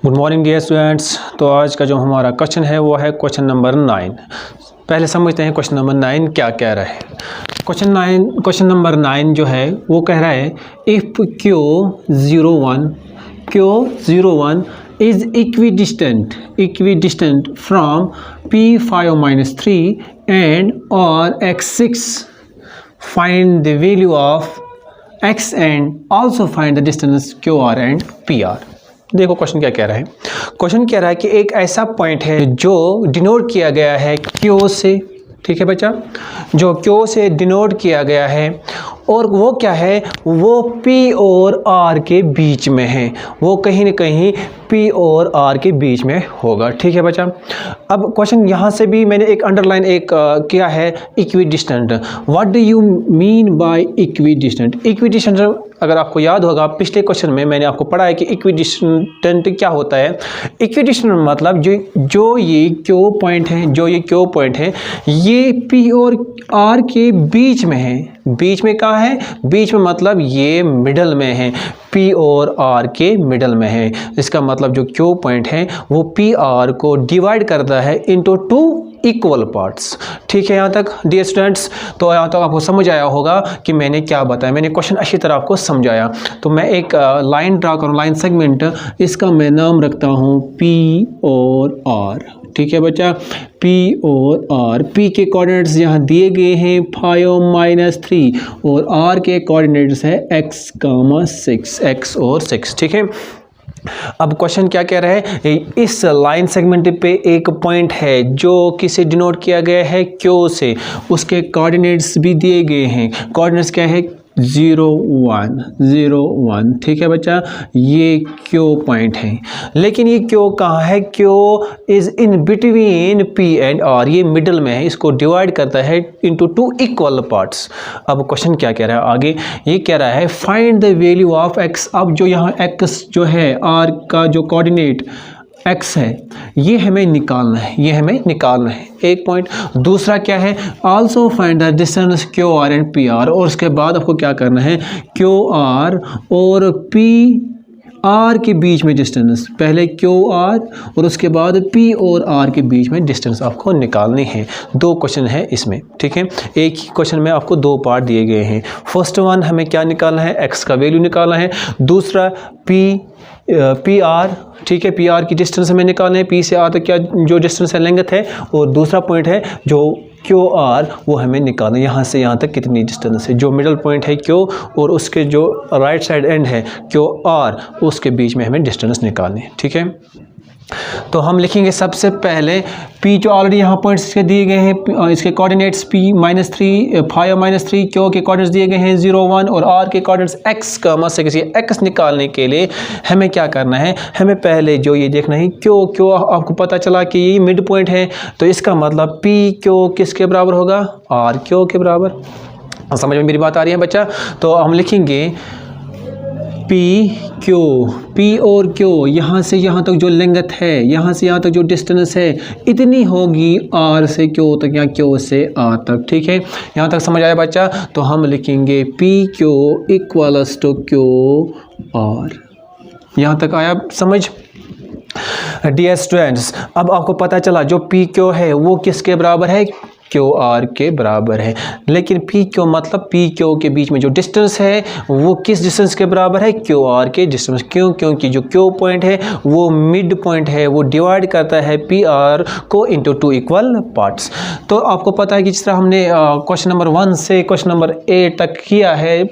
Good morning dear students. तो आज का जो हमारा क्वेश्चन है वो है क्वेश्चन नंबर 9। पहले समझते हैं क्वेश्चन नंबर 9 क्या कह रहा है। क्वेश्चन नंबर 9 जो है वो कह रहा है if Q01 is equidistant from P5-3 and or x6, find the value of x and also find the distance QR and PR। देखो क्वेश्चन क्या कह रहा है। क्वेश्चन कह रहा है कि एक ऐसा पॉइंट है जो डिनोट किया गया है Q से, ठीक है बच्चा, जो Q से डिनोट किया गया है और वो क्या है, वो P और R के बीच में है, वो कहीं ना कहीं P और R के बीच में होगा, ठीक है बच्चा। अब क्वेश्चन यहाँ से भी मैंने एक अंडरलाइन किया है equidistant. What do you mean by equidistant? Equidistant अगर आपको याद होगा पिछले क्वेश्चन में मैंने आपको पढ़ा है कि इक्विडिस्टेंट क्या होता है। इक्विडिस्टेंट मतलब जो ये Q पॉइंट है, ये P और R के बीच में है। बीच में कहाँ है? बीच में मतलब ये मिडल में है, P और R के मिडल में है। इसका मतलब जो Q पॉइंट है वो P R को डिवाइड करता है इनटू 2 इक्वल पार्ट्स, ठीक है यहाँ तक डियर स्टूडेंट्स। तो यहाँ तक आपको समझ आया होगा कि मैंने क्या बताया, मैंने क्वेश्चन अच्छी तरह आपको समझाया। तो मैं एक लाइन ड्रा करूँ, लाइन सेगमेंट, इसका मैं नाम रखता हूँ P और R, ठीक है बच्चा, P और R। P के कोऑर्डिनेट्स यहाँ दिए गए हैं 5-3 और R के कोऑर्डिनेट्स है x, और 6, ठीक है। अब क्वेश्चन क्या कह रहा है, इस लाइन सेगमेंट पे एक पॉइंट है जो किसे डिनोट किया गया है Q से, उसके कोऑर्डिनेट्स भी दिए गए हैं। कोऑर्डिनेट्स क्या है? 0, 1, ठीक है बच्चा, ये Q पॉइंट है। लेकिन ये Q कहाँ है? Q is in between P and R, ये मिडल में है, इसको डिवाइड करता है इनटू 2 इक्वल पार्ट्स। अब क्वेश्चन क्या कह रहा है आगे, ये कह रहा है find the value of x। अब जो यहाँ x जो है, R का जो कोऑर्डिनेट x है, ये हमें निकालना है, एक पॉइंट। दूसरा क्या है, also find the distance QR and PR, और उसके बाद आपको क्या करना है, QR और PR के बीच में डिस्टेंस, पहले QR और उसके बाद P और R के बीच में डिस्टेंस आपको निकालनी है। 2 क्वेश्चन है इसमें, ठीक है, एक ही क्वेश्चन में आपको 2 पार्ट दिए गए हैं। फर्स्ट वन हमें क्या निकालना है, x का वैल्यू निकालना है। दूसरा PR, ठीक है, PR की डिस्टेंस हमें निकालना है, P से R तक क्या जो डिस्टेंस है, लेंथ है। और दूसरा पॉइंट है जो QR, वो हमें निकालना है, यहाँ से यहाँ तक कितनी डिस्टेंस है। जो मिडल पॉइंट है Q और उसके जो राइट साइड एंड है QR, उसके बीच में हमें डिस्टेंस निकालनी है, ठीक है। तो हम लिखेंगे सबसे पहले P जो ऑलरेडी यहाँ पॉइंट्स के दिए गए हैं, इसके कोऑर्डिनेट्स P-3, 5-3, Q के कोऑर्डिनेट्स दिए गए हैं 0, 1 और R के कोऑर्डिनेट्स x का मत से किसी x निकालने के लिए हमें क्या करना है, हमें पहले जो ये देखना है Q आपको पता चला कि ये मिड पॉइंट है, तो इसका मतलब P Q किसके बराबर होगा, R Q के बराबर। समझ में मेरी बात आ रही है बच्चा? तो हम लिखेंगे P और Q, यहाँ से यहाँ तक जो लेंथ है, यहाँ से यहाँ तक जो डिस्टेंस है, इतनी होगी R से Q तक या Q से R तक, ठीक है। यहाँ तक समझ आया बच्चा? तो हम लिखेंगे PQ इक्वल्स टू QR। यहाँ तक आया समझ डियर स्टूडेंट्स? अब आपको पता चला जो PQ है वो किसके बराबर है, QR के बराबर है। लेकिन PQ मतलब PQ के बीच में जो डिस्टेंस है वो किस डिस्टेंस के बराबर है, QR के डिस्टेंस। क्यों? क्योंकि जो Q पॉइंट है वो मिड पॉइंट है, वो डिवाइड करता है PR को इनटू 2 इक्वल पार्ट्स। तो आपको पता है कि जिस तरह हमने क्वेश्चन नंबर 1 से क्वेश्चन नंबर 8 तक किया है,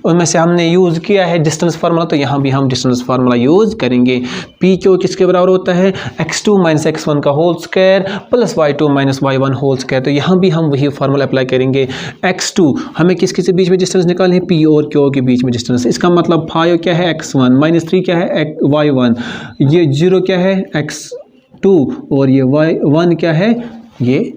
उनमें से हमने यूज़ किया है डिस्टेंस फार्मूला, तो यहाँ भी हम डिस्टेंस फार्मूला यूज़ करेंगे। PQ किसके बराबर होता है, x2 - x1 का whole square plus y2 - y1 whole square. तो यहाँ भी हम वही फार्मूला अप्लाई करेंगे। x2 हमें किसके से बीच में डिस्टेंस निकालनी है, P और Q के बीच में डिस्टेंस। इसका मतलब 5 क्या है, x1 -3 क्या है, y1, ये 0 क्या है, x2, और ये y1 क्या है, ये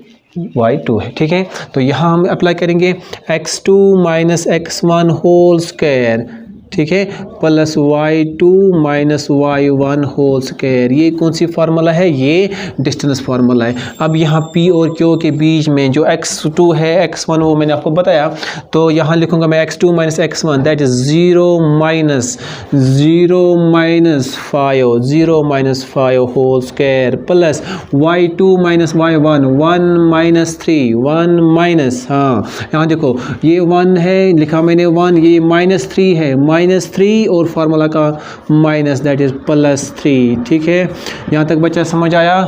y2 है, ठीक है। तो यहाँ हम अप्लाई करेंगे x2 - x1 होल स्क्वायर ठीक है, plus y2 minus y1 whole square. ये कौन सी फार्मूला है? ये डिस्टेंस फार्मूला है। अब यहाँ p और q के बीच में जो x2 है x1 वो मैंने आपको बताया, तो यहाँ लिखूंगा मैं x2 minus x1 that is 0 minus 5 whole square plus y2 minus y1 1 minus 3 1 minus, हाँ यहाँ देखो ये 1 है लिखा मैंने 1, ये माइनस 3 है -3 और फार्मूला का माइनस दैट इज +3। ठीक है, यहाँ तक बच्चा समझ आया?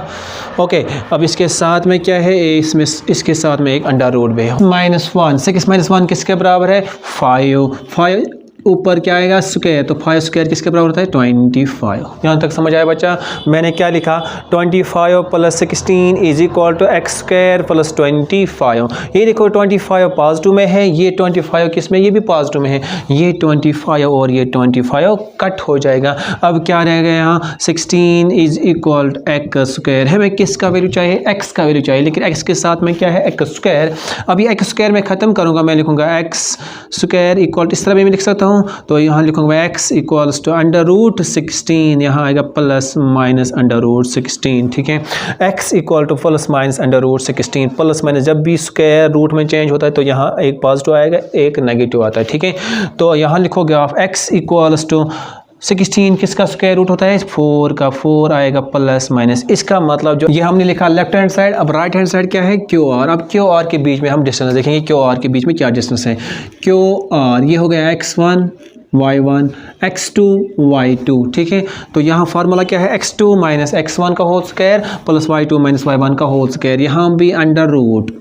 ओके, अब इसके साथ में क्या है, इसमें इसके साथ में एक अंडर रूट भी है। -1 6 - 1 किसके बराबर है? 5 ऊपर क्या आएगा? स्क्वायर, तो 5 स्क्वायर किसके बराबर होता है? 25। यहाँ तक समझ आया बच्चा? मैंने क्या लिखा? 25 + 16 is equal to x square plus 25। ये देखो 25 पॉजिटिव में है, ये 25 किस में? ये भी पॉजिटिव में है। ये 25 और ये 25 कट हो जाएगा। अब क्या रहेगा यहाँ? 16 is equal to x square. हमें किसका वैल्यू चाहिए? x का वैल्यू चाहिए, लेकिन x के साथ में क्या है? x square. अब ये x स्क्वायर में ख़त्म करूँगा, मैं लिखूँगा x स्क्वायर इक्वल, इस तरह भी मैं लिख सकता हूँ, तो यहाँ लिखूंगा x इक्वल्स टू √16, यहाँ आएगा प्लस माइनस √16। ठीक है, x equal two plus minus √16। Plus minus जब भी स्क्वायर रूट में चेंज होता है तो यहाँ एक पॉजिटिव आएगा एक नेगेटिव आता है। ठीक है, तो यहाँ लिखोगे आप x इक्वल्स टू 16 किसका स्क्वायर रूट होता है? 4 का, 4 आएगा प्लस माइनस। इसका मतलब जो ये हमने लिखा लेफ्ट हैंड साइड, अब राइट हैंड साइड क्या है? QR। अब QR के बीच में हम डिस्टेंस देखेंगे, QR के बीच में क्या डिस्टेंस है? QR ये हो गया x1 y1 x2 y2। ठीक है, तो यहाँ फार्मूला क्या है? x2 माइनस x1 का whole square plus y2 minus y1 का होल स्क्वायर। यहाँ भी under root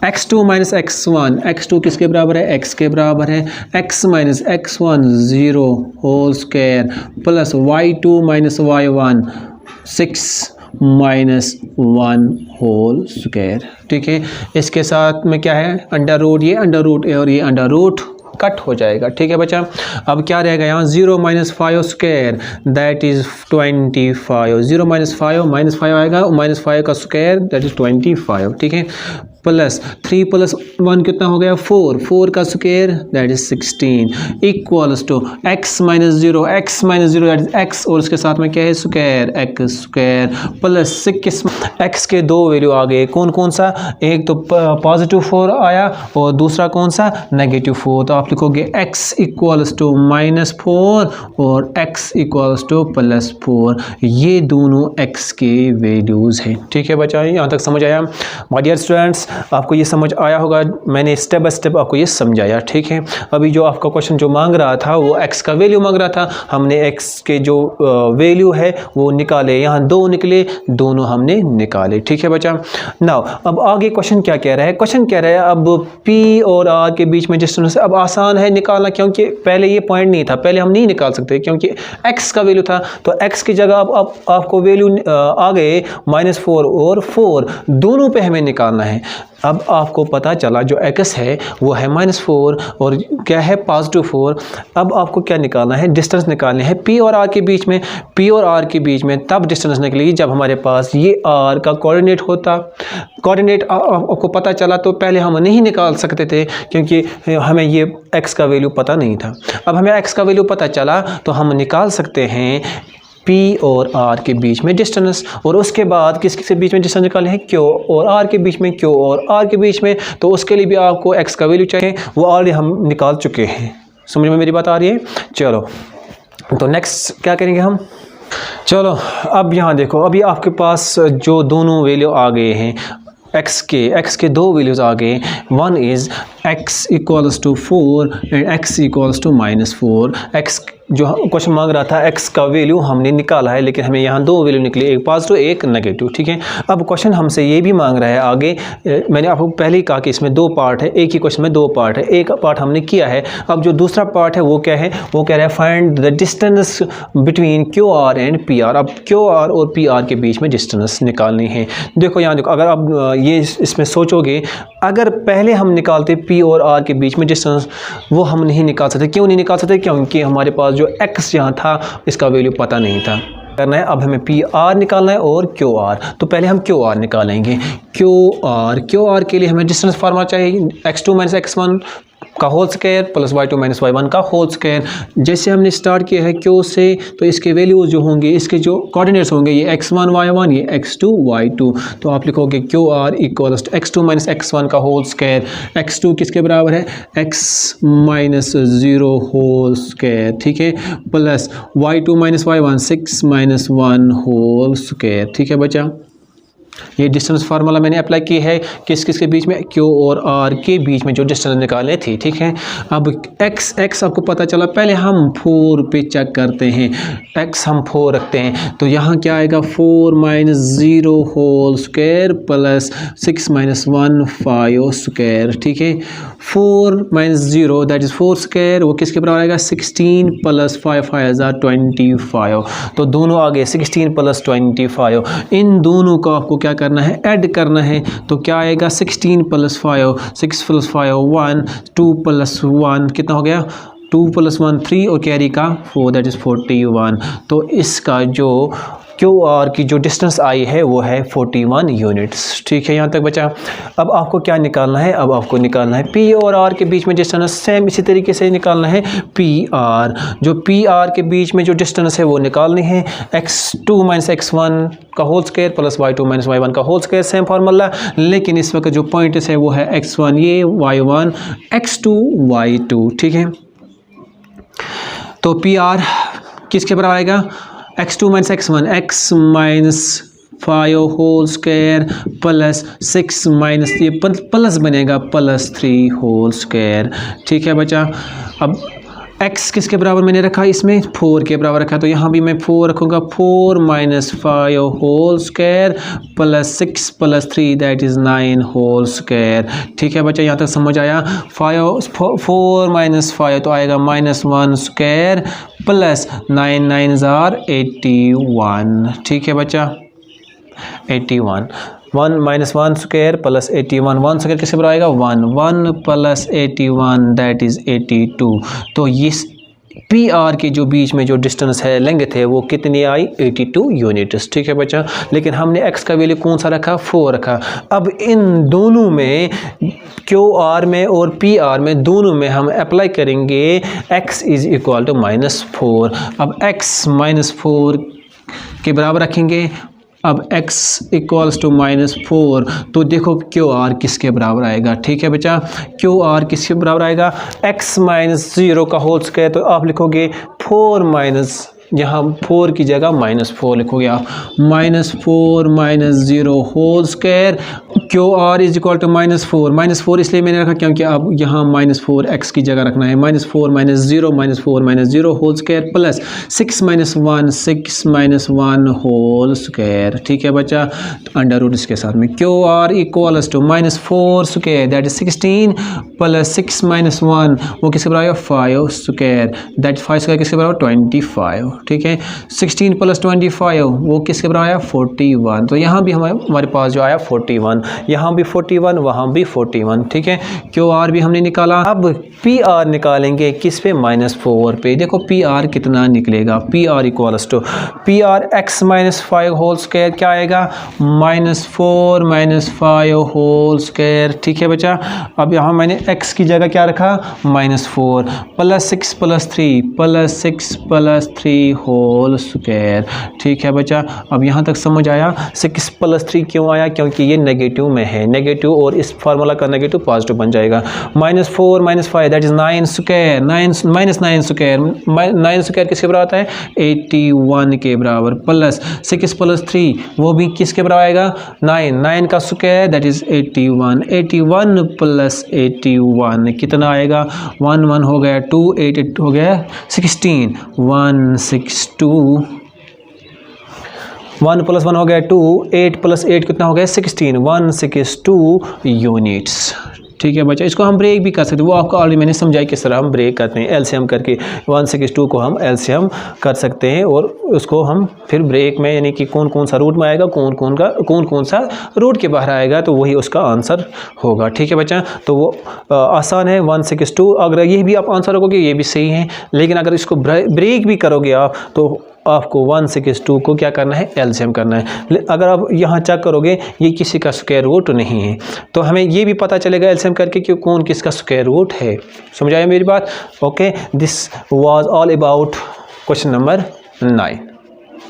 x2 minus x1, x2 किसके बराबर है? x के बराबर है। x minus x1 0 whole square plus y2 minus y1 6 minus 1 whole square. ठीक है, इसके साथ में क्या है? अंडर रूट, ये अंडर रूट और ये अंडर रूट कट हो जाएगा। ठीक है बच्चा, अब क्या रहेगा यहाँ? 0 - 5 स्क्वायर दैट इज 25। 0 - 5 आएगा, -5 का स्क्वायर दैट इज 25। ठीक है, प्लस 3 + 1 कितना हो गया? 4 का square that is 16 equals to x - 0 that is x और उसके साथ में क्या है? Square x square plus 6। x के दो वैल्यू आ गए, कौन कौन सा? एक तो पॉजिटिव 4 आया और दूसरा कौन सा? नेगेटिव 4। तो आप लिखोगे x इक्वल्स टू -4 और x इक्वल्स टू +4। ये दोनों x के वैल्यूज़ हैं। ठीक है बच्चा, यहाँ तक समझ आया? माय डियर स्टूडेंट्स, आपको ये समझ आया होगा, मैंने स्टेप बाय स्टेप आपको ये समझाया। ठीक है, अभी जो आपका क्वेश्चन जो मांग रहा था वो x का वैल्यू मांग रहा था, हमने x के जो वैल्यू है वो निकाले, यहाँ 2 निकले, दोनों हमने निकाले। ठीक है बच्चा, नाउ अब आगे क्वेश्चन क्या कह रहा है? क्वेश्चन कह रहा है अब p और r के बीच में डिस्टेंस अब आसान है निकालना, क्योंकि पहले ये पॉइंट नहीं था, पहले हम नहीं निकाल सकते क्योंकि x का वैल्यू था, तो x की जगह अब आपको वैल्यू आ गए -4 और 4, दोनों पे हमें निकालना है। अब आपको पता चला जो x है वो है -4 और क्या है? +4। अब आपको क्या निकालना है? डिस्टेंस निकालने हैं p और r के बीच में। p और r के बीच में तब डिस्टेंस निकलेगी जब हमारे पास ये r का कोऑर्डिनेट होता। कोऑर्डिनेट आपको पता चला तो पहले हम नहीं निकाल सकते थे क्योंकि हमें ये x का वैल्यू पता नहीं था। अब हमें x का वैल्यू पता चला तो हम निकाल सकते हैं P और R के बीच में डिस्टेंस, और उसके बाद किसके बीच में डिस्टेंस निकालने हैं? Q और R के बीच में, Q और R के बीच में, तो उसके लिए भी आपको x का वैल्यू चाहिए, वो ऑलरेडी हम निकाल चुके हैं। समझ में मेरी बात आ रही है? चलो, तो नेक्स्ट क्या करेंगे हम? चलो अब यहाँ देखो, अभी आपके पास जो दोनों वैल्यू आ गए हैं x के दो वैल्यूज़ आ गए। One is x equals to 4 and x equals to -4। x जो क्वेश्चन मांग रहा था x का वैल्यू हमने निकाला है, लेकिन हमें यहाँ दो वैल्यू निकली, एक पॉजिटिव एक नेगेटिव। ठीक है, अब क्वेश्चन हमसे ये भी मांग रहा है आगे, मैंने आपको पहले ही कहा कि इसमें 2 पार्ट है, एक ही क्वेश्चन में 2 पार्ट है, एक पार्ट हमने किया है। अब जो दूसरा पार्ट है वो क्या है? वो कह रहा है find the distance between QR and PR। अब QR और PR के बीच में डिस्टेंस निकालनी है। देखो यहाँ देखो, अगर आप ये इसमें सोचोगे, अगर पहले हम निकालते P और R के बीच में डिस्टेंस, वो हम नहीं निकाल सकते। क्यों नहीं निकाल सकते? क्योंकि हमारे पास जो x यहाँ था इसका वैल्यू पता नहीं था। करना है अब हमें PR निकालना है और QR, तो पहले हम QR निकालेंगे। QR के लिए हमें डिस्टेंस फार्मूला चाहिए, x2 - x1 का whole square plus y2 minus y1 का होल स्क्वायर। जैसे हमने स्टार्ट किया है Q से, तो इसके वैल्यूज जो होंगे, इसके जो कोऑर्डिनेट्स होंगे, ये x1 y1, ये x2 y2। तो आप लिखोगे QR equals to x2 minus x1 का होल स्क्वायर। x2 किसके बराबर है? x माइनस 0 होल स्क्वायर, ठीक है, plus y2 minus y1 6 minus 1 whole square, ठीक है बच्चा। ये डिस्टेंस फार्मूला मैंने अप्लाई की है किस किस के बीच में? Q और R के बीच में जो डिस्टेंस निकाले थे, ठीक है। अब x आपको पता चला, पहले हम 4 पे चेक करते हैं। x हम 4 रखते हैं, तो यहाँ क्या आएगा? 4 minus 0 whole square plus 6 minus 1 5 square, ठीक है। 4 माइनस 0 दैट इज़ 4 स्क्वायर, वो किसके बराबर आएगा? 16 प्लस 5 25। तो दोनों आगे 16 प्लस 25, इन दोनों को आपको क्या करना है? ऐड करना है। तो क्या आएगा? 16 प्लस 5, 6 प्लस 5 1, 2 प्लस 1 कितना हो गया? 2 प्लस 1 3 और कैरी का 4 दैट इज़ 41। तो इसका जो QR की जो डिस्टेंस आई है वो है 41 यूनिट्स, ठीक है। यहाँ तक बचा। अब आपको क्या निकालना है? अब आपको निकालना है P और R के बीच में डिस्टेंस, सेम इसी तरीके से निकालना है PR। जो PR के बीच में जो डिस्टेंस है वो निकालनी है x2 माइनस x1 का whole square plus y2 minus y1 का होल स्क्वायर, सेम फार्मूला। लेकिन इस वक्त जो पॉइंट है वो है x1 ये, y1, x2 y2, ठीक है। तो PR किसके बराबर आएगा? x2 minus x1, x minus 5 whole square plus 6 minus, ये प्लस बनेगा प्लस 3 होल स्क्वायर, ठीक है बच्चा। अब x किसके बराबर मैंने रखा? इसमें 4 के बराबर रखा, तो यहाँ भी मैं 4 रखूँगा। 4 minus 5 whole square plus 6 plus 3 that is 9 whole square, ठीक है बच्चा। यहाँ तक समझ आया? 4 माइनस 5 तो आएगा -1 स्क्वायर प्लस 9 9 आर 81, ठीक है बच्चा, 81। 1 माइनस 1 स्क्वायर प्लस 81, 1 स्क्वायर किसके बराबर आएगा? 1 प्लस 81 दैट इज़ 82। तो ये PR के जो बीच में जो डिस्टेंस है, लेंथ है, वो कितनी आई? 82 यूनिट्स, ठीक है बच्चा। लेकिन हमने x का वैल्यू कौन सा रखा? 4 रखा। अब इन दोनों में, QR में और PR में, दोनों में हम अप्लाई करेंगे x इज़ इक्वल टू -4। अब x -4 के बराबर रखेंगे। अब x इक्वल्स टू -4, तो देखो QR किसके बराबर आएगा, ठीक है बच्चा। QR किसके बराबर आएगा? x माइनस 0 का होल स्क्वायर, तो आप लिखोगे 4 माइनस, यहाँ 4 की जगह -4 लिखोगे आप, -4 minus 0 whole square. QR is equal to -4, -4 इसलिए मैंने रखा क्योंकि अब यहाँ -4 x की जगह रखना है। -4 minus 0, -4 minus 0 whole square plus 6 minus 1, 6 minus 1 whole square, ठीक है बच्चा। अंडर रूट इसके साथ में QR equals to -4 square that is 16 plus 6 minus 1, वो किसके बराबर? 5 स्क्वायर दैट 5 स्क्वायर किसके बराबर? 25, ठीक है। 16 प्लस 25 वो किसके बराबर आया? 41। तो यहाँ भी हमारे पास जो आया 41, यहाँ भी 41, वहाँ भी 41, ठीक है। QR भी हमने निकाला। अब PR निकालेंगे किस पे? -4 पे। देखो PR कितना निकलेगा? PR equals to PR x minus 5 whole square क्या आएगा? -4 माइनस 5 होल स्क्वायर, ठीक है बच्चा। अब यहाँ मैंने x की जगह क्या रखा? -4 plus 6 plus 3 plus 6 plus 3 whole square, ठीक है बच्चा। अब यहाँ तक समझ आया? 6 प्लस 3 क्यों आया? क्योंकि ये नेगेटिव में है, नेगेटिव, और इस फार्मूला का नेगेटिव पॉजिटिव बन जाएगा। -4 minus 5 that is 9 square, 9 minus 9 square, 9 square किसके बराबर आता है? 81 के बराबर, प्लस 6 प्लस 3 वो भी किसके बराबर आएगा? 9 का स्क्वायर दैट इज 81, 81 प्लस 81 कितना आएगा? 1 1 हो गया 2, 8 8 हो गया 16, 162, 1 प्लस 1 हो गया 2, 8 प्लस 8 कितना हो गया? 16, 162 यूनिट्स, ठीक है बच्चा। इसको हम ब्रेक भी कर सकते हैं, वो आपको ऑलरेडी मैंने समझाई किस तरह हम ब्रेक करते हैं। एलसीएम करके 162 को हम एलसीएम कर सकते हैं, और उसको हम फिर ब्रेक में, यानी कि कौन कौन सा रूट में आएगा, कौन कौन सा रूट के बाहर आएगा, तो वही उसका आंसर होगा, ठीक है बच्चा। तो वो आसान है 162। अगर ये भी आप आंसर रखोगे ये भी सही है, लेकिन अगर इसको ब्रेक भी करोगे आप तो आपको 162 को क्या करना है, एलसीएम करना है। अगर आप यहाँ चेक करोगे ये किसी का स्क्वायर रूट नहीं है, तो हमें ये भी पता चलेगा एलसीएम करके कि कौन किसका स्क्वायर रूट है। समझ आया मेरी बात? Okay, this was all about question number 9।